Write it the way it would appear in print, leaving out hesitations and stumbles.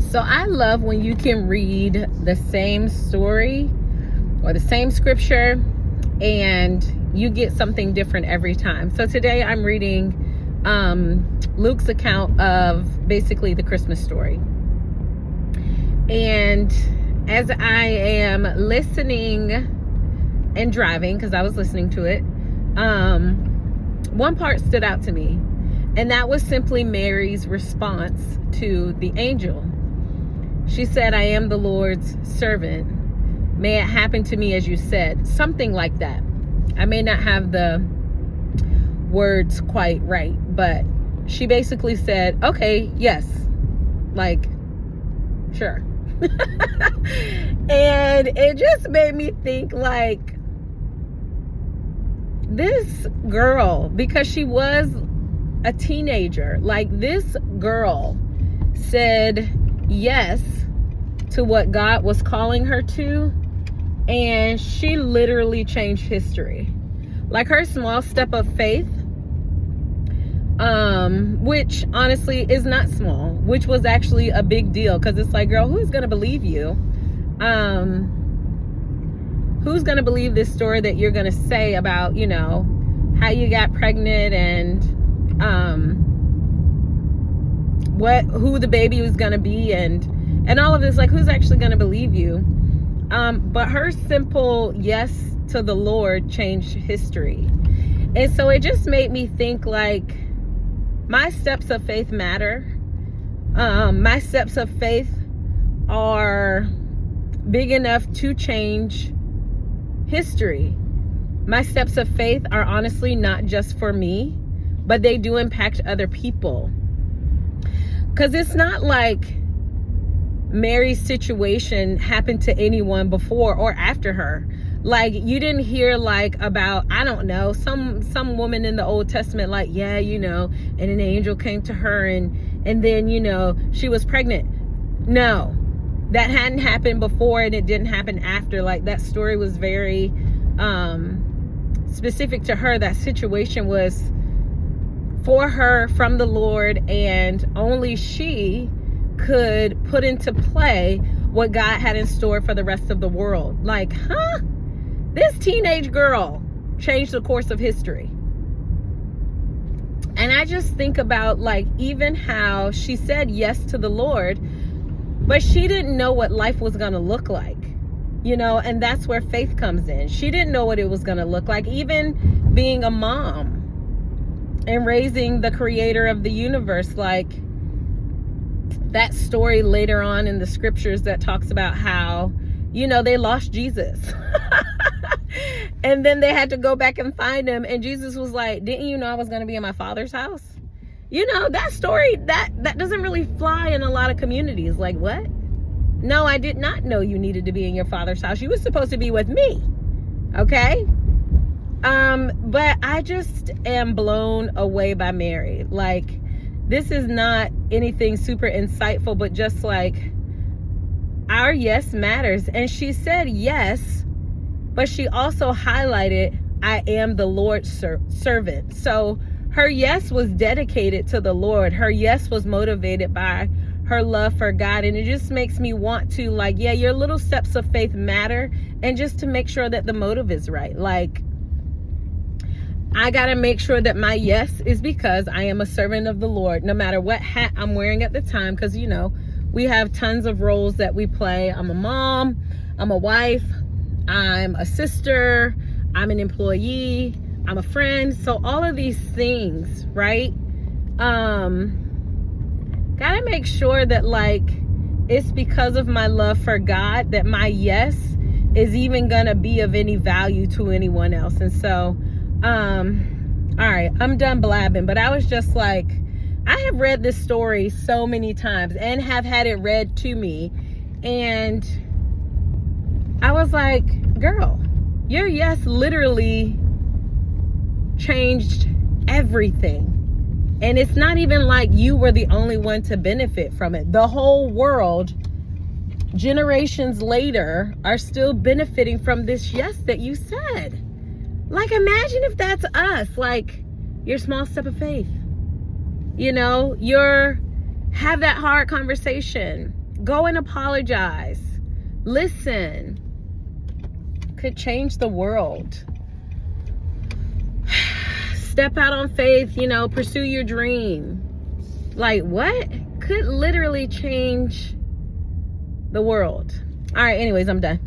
So I love when you can read the same story or the same scripture and you get something different every time. So today I'm reading Luke's account of basically the Christmas story. And as I am listening and driving, because I was listening to it, one part stood out to me. And that was simply Mary's response to the angel. She said, "I am the Lord's servant. May it happen to me as you said." Something like that. I may not have the words quite right, but she basically said, okay, yes, like, sure. And it just made me think, like, this girl, because she was a teenager, like, this girl said yes to what God was calling her to, and she literally changed history. Like, her small step of faith, which honestly is not small, which was actually a big deal, because it's like, girl, who's gonna believe you? Who's gonna believe this story that you're gonna say about, you know, how you got pregnant and who the baby was gonna be and all of this? Like, who's actually gonna believe you? But her simple yes to the Lord changed history. And so it just made me think, like, my steps of faith matter. My steps of faith are big enough to change history. My steps of faith are honestly not just for me, but they do impact other people. Because it's not like Mary's situation happened to anyone before or after her. Like, you didn't hear, like, about, I don't know, some woman in the Old Testament, like, yeah, you know, and an angel came to her and then, you know, she was pregnant. No, that hadn't happened before, and it didn't happen after. Like, that story was very specific to her. That situation was for her, from the Lord, and only she could put into play what God had in store for the rest of the world. Like, huh? This teenage girl changed the course of history. And I just think about, like, even how she said yes to the Lord, but she didn't know what life was going to look like, you know, and that's where faith comes in. She didn't know what it was going to look like, even being a mom and raising the creator of the universe. Like, that story later on in the scriptures that talks about how, you know, they lost Jesus. And then they had to go back and find him. And Jesus was like, didn't you know I was going to be in my Father's house? You know, that story, that doesn't really fly in a lot of communities. Like, what? No, I did not know you needed to be in your Father's house. You were supposed to be with me. Okay? But I just am blown away by Mary. Like, this is not anything super insightful, but just like, our yes matters. And she said yes, but she also highlighted, I am the Lord's servant. So her yes was dedicated to the Lord. Her yes was motivated by her love for God. And it just makes me want to, like, yeah, your little steps of faith matter. And just to make sure that the motive is right. Like, I got to make sure that my yes is because I am a servant of the Lord, no matter what hat I'm wearing at the time. Because, you know, we have tons of roles that we play. I'm a mom, I'm a wife, I'm a sister, I'm an employee, I'm a friend. So all of these things, right? Gotta make sure that, like, it's because of my love for God that my yes is even gonna be of any value to anyone else. And so, all right, I'm done blabbing, but I was just like, I have read this story so many times and have had it read to me. And I was like, girl, your yes literally changed everything. And it's not even like you were the only one to benefit from it. The whole world, generations later, are still benefiting from this yes that you said. Like, imagine if that's us, like, your small step of faith. You know, have that hard conversation Go and apologize. Listen. Could change the world. Step out on faith, pursue your dream. Like, what? Could literally change the world. All right, anyways, I'm done.